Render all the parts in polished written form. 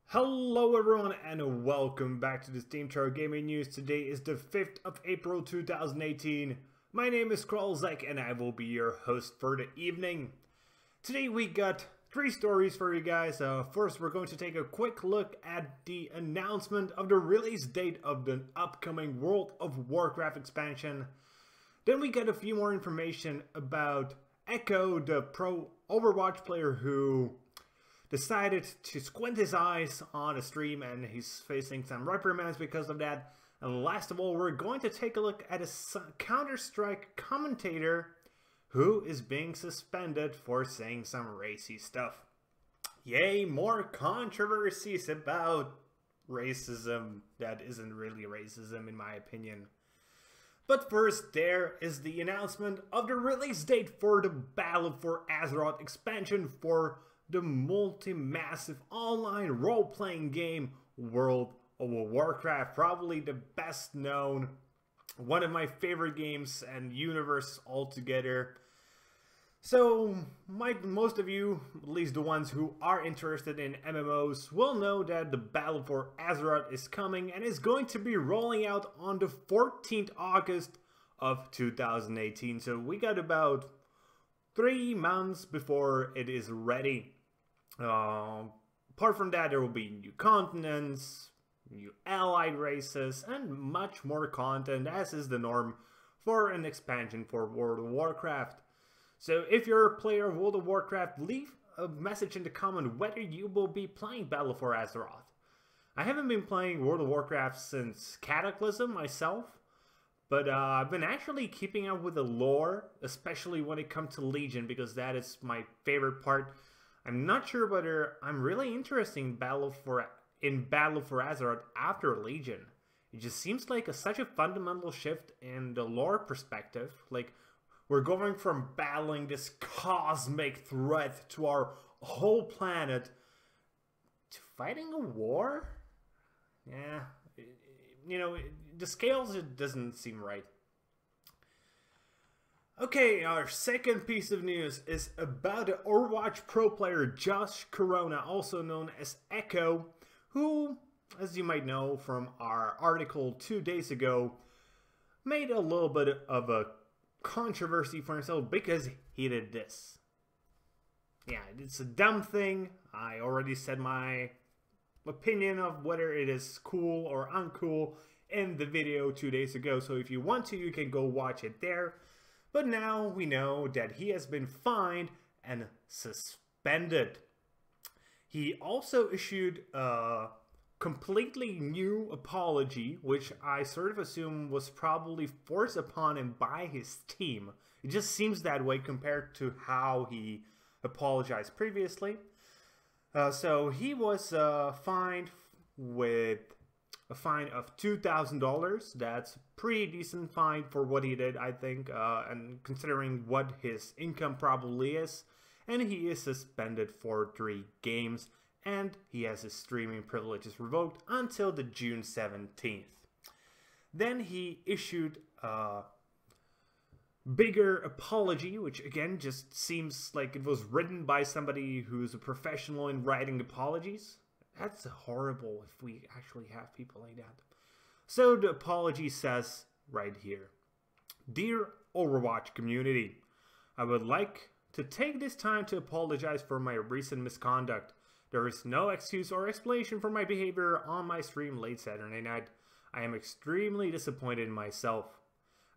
Hello everyone and welcome back to the SteemTrail Gaming News. Today is the 5th of April 2018. My name is Kralizec and I will be your host for the evening. Today we got 3 stories for you guys. First we're going to take a quick look at the announcement of the release date of the upcoming World of Warcraft expansion. Then we got a few more information about Echo, the pro Overwatch player who decided to squint his eyes on a stream and he's facing some reprimands because of that. And last of all, we're going to take a look at a Counter-Strike commentator who is being suspended for saying some racy stuff. Yay, more controversies about racism that isn't really racism in my opinion. But first, there is the announcement of the release date for the Battle for Azeroth expansion for the multi-massive online role-playing game World of Warcraft. Probably the best known, one of my favorite games and universe altogether. So most of you, at least the ones who are interested in MMOs, will know that the Battle for Azeroth is coming and is going to be rolling out on the 14th August of 2018. So we got about 3 months before it is ready. Apart from that, there will be new continents, new allied races, and much more content, as is the norm for an expansion for World of Warcraft. So if you're a player of World of Warcraft, leave a message in the comment whether you will be playing Battle for Azeroth. I haven't been playing World of Warcraft since Cataclysm myself, but I've been actually keeping up with the lore, especially when it comes to Legion, because that is my favorite part. I'm not sure whether I'm really interested in Battle for Azeroth after Legion. It just seems like such a fundamental shift in the lore perspective. Like, we're going from battling this cosmic threat to our whole planet to fighting a war? Yeah, you know, the scales, it doesn't seem right. Okay, our second piece of news is about the Overwatch pro player Josh Corona, also known as Echo, who, as you might know from our article 2 days ago, made a little bit of a controversy for himself because he did this. Yeah, it's a dumb thing. I already said my opinion of whether it is cool or uncool in the video 2 days ago, so if you want to, you can go watch it there. But now we know that he has been fined and suspended. He also issued a completely new apology, which I sort of assume was probably forced upon him by his team. It just seems that way compared to how he apologized previously. So he was fined with a fine of $2,000. That's a pretty decent fine for what he did, I think, and considering what his income probably is. And he is suspended for 3 games, and he has his streaming privileges revoked until the June 17th. Then he issued a bigger apology, which again just seems like it was written by somebody who's a professional in writing apologies. That's horrible if we actually have people like that. So the apology says right here: Dear Overwatch community, I would like to take this time to apologize for my recent misconduct. There is no excuse or explanation for my behavior on my stream late Saturday night. I am extremely disappointed in myself.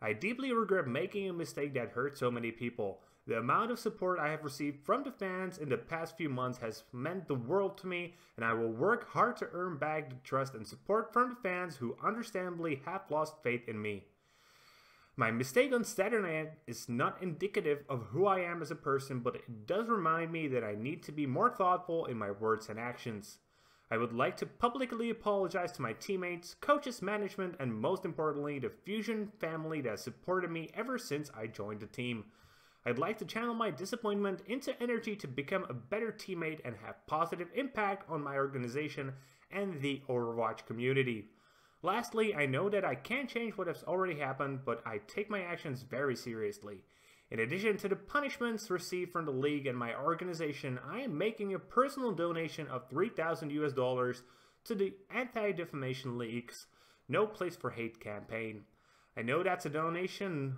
I deeply regret making a mistake that hurt so many people. The amount of support I have received from the fans in the past few months has meant the world to me, and I will work hard to earn back the trust and support from the fans who understandably have lost faith in me. My mistake on Saturday night is not indicative of who I am as a person, but it does remind me that I need to be more thoughtful in my words and actions. I would like to publicly apologize to my teammates, coaches, management, and most importantly, the Fusion family that supported me ever since I joined the team. I'd like to channel my disappointment into energy to become a better teammate and have positive impact on my organization and the Overwatch community. Lastly, I know that I can't change what has already happened, but I take my actions very seriously. In addition to the punishments received from the league and my organization, I am making a personal donation of $3,000 to the Anti-Defamation League's No Place for Hate campaign. I know that donation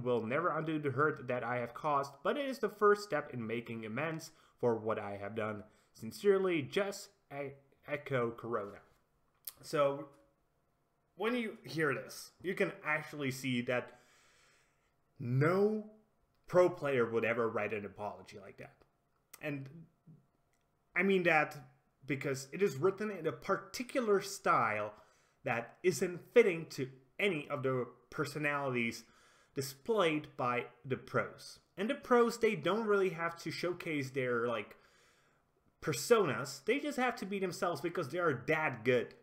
will never undo the hurt that I have caused, but it is the first step in making amends for what I have done. Sincerely, Just Echo Corona. So, when you hear this, you can actually see that no pro player would ever write an apology like that. And I mean that because it is written in a particular style that isn't fitting to any of the personalities displayed by the pros. And the pros, they don't really have to showcase their, like, personas. They just have to be themselves because they are that good.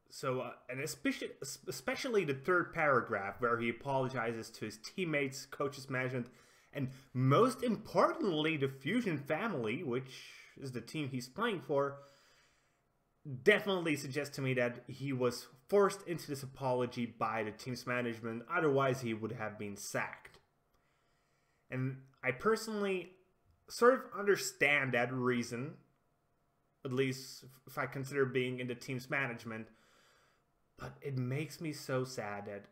So, and especially the third paragraph where he apologizes to his teammates, coaches, management, and most importantly, the Fusion family, which is the team he's playing for, definitely suggests to me that he was forced into this apology by the team's management, otherwise he would have been sacked. And I personally sort of understand that reason, at least if I consider being in the team's management. But it makes me so sad that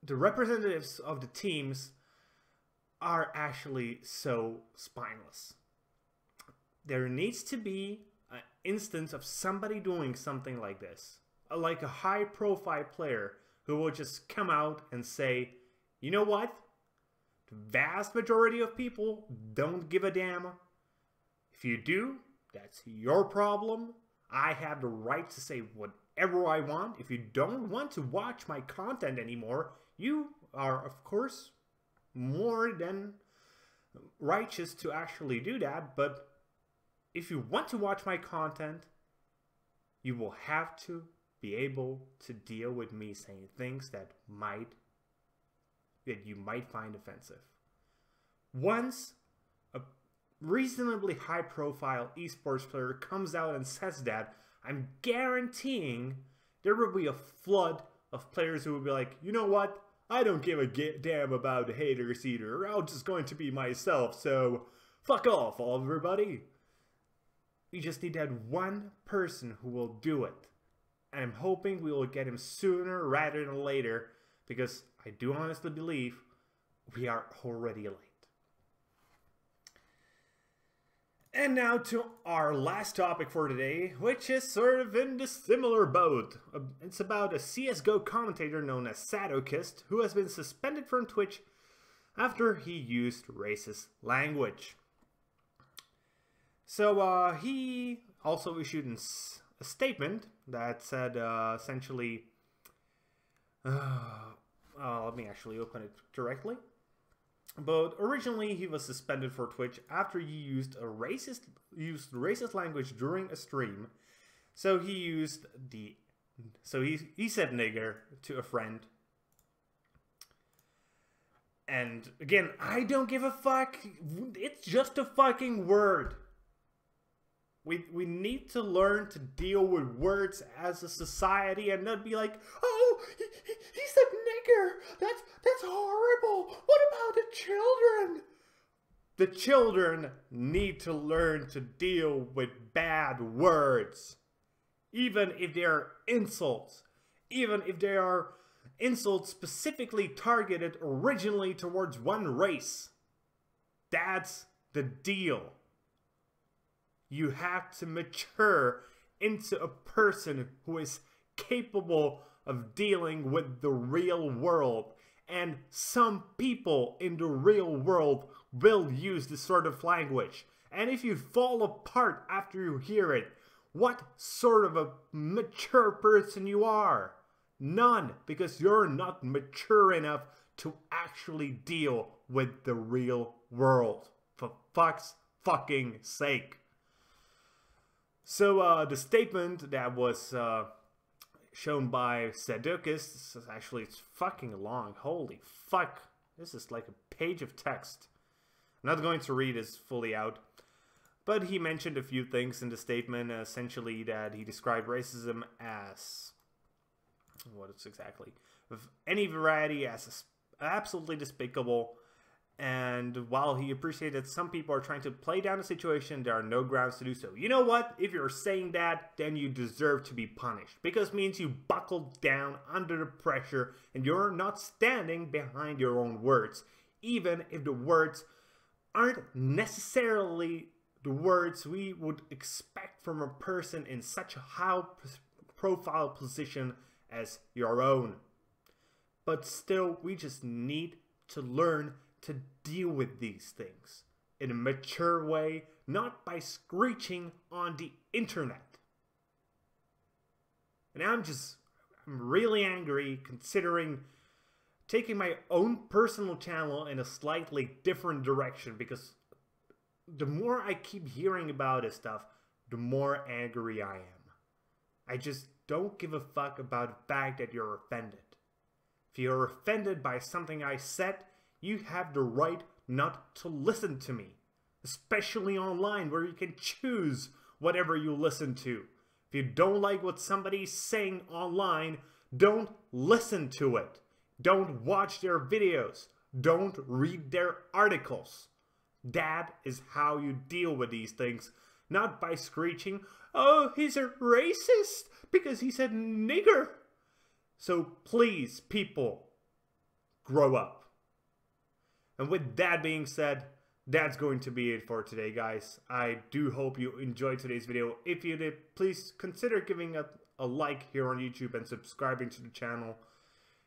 the representatives of the teams are actually so spineless. There needs to be an instance of somebody doing something like this. Like a high-profile player who will just come out and say, you know what? The vast majority of people don't give a damn. If you do, that's your problem. I have the right to say whatever I want. If you don't want to watch my content anymore, you are, of course, more than righteous to actually do that. But if you want to watch my content, you will have to be able to deal with me saying things that you might find offensive. Once a reasonably high-profile esports player comes out and says that, I'm guaranteeing there will be a flood of players who will be like, you know what? I don't give a damn about the haters either. I'm just going to be myself, so fuck off, everybody. We just need that one person who will do it. And I'm hoping we will get him sooner rather than later, because I do honestly believe we are already late. And now to our last topic for today, which is sort of in the similar boat. It's about a CSGO commentator known as Sadokist, who has been suspended from Twitch after he used racist language. So he also issued a statement that said essentially, let me actually open it directly. But originally he was suspended for Twitch after he used racist language during a stream. So he said nigger to a friend. And again, I don't give a fuck. It's just a fucking word. We need to learn to deal with words as a society and not be like, oh, he said nigger. That's horrible. What about the children? The children need to learn to deal with bad words. Even if they are insults. Even if they are insults specifically targeted originally towards one race. That's the deal. You have to mature into a person who is capable of dealing with the real world. And some people in the real world will use this sort of language. And if you fall apart after you hear it, what sort of a mature person you are? None, because you're not mature enough to actually deal with the real world. For fuck's fucking sake. So the statement that was shown by Sadokist, actually it's fucking long, holy fuck, this is like a page of text. I'm not going to read this fully out, but he mentioned a few things in the statement, essentially that he described racism as what is exactly, of any variety as absolutely despicable. And while he appreciated that some people are trying to play down the situation, there are no grounds to do so. You know what? If you're saying that, then you deserve to be punished. Because it means you buckled down under the pressure and you're not standing behind your own words. Even if the words aren't necessarily the words we would expect from a person in such a high profile position as your own. But still, we just need to learn to deal with these things in a mature way, not by screeching on the internet. And I'm really angry considering taking my own personal channel in a slightly different direction, because the more I keep hearing about this stuff, the more angry I am. I just don't give a fuck about the fact that you're offended. If you're offended by something I said, you have the right not to listen to me. Especially online, where you can choose whatever you listen to. If you don't like what somebody's saying online, don't listen to it. Don't watch their videos. Don't read their articles. That is how you deal with these things. Not by screeching, "Oh, he's a racist because he said nigger." So please, people, grow up. And with that being said, that's going to be it for today, guys. I do hope you enjoyed today's video. If you did, please consider giving a like here on YouTube and subscribing to the channel.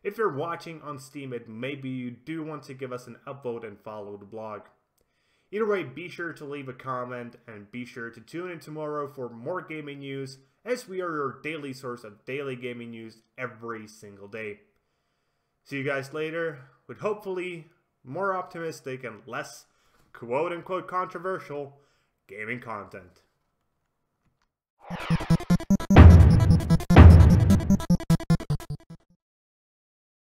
If you're watching on Steam, maybe you do want to give us an upvote and follow the blog. Either way, be sure to leave a comment and be sure to tune in tomorrow for more gaming news, as we are your daily source of daily gaming news every single day. See you guys later with hopefully more optimistic and less quote-unquote controversial gaming content.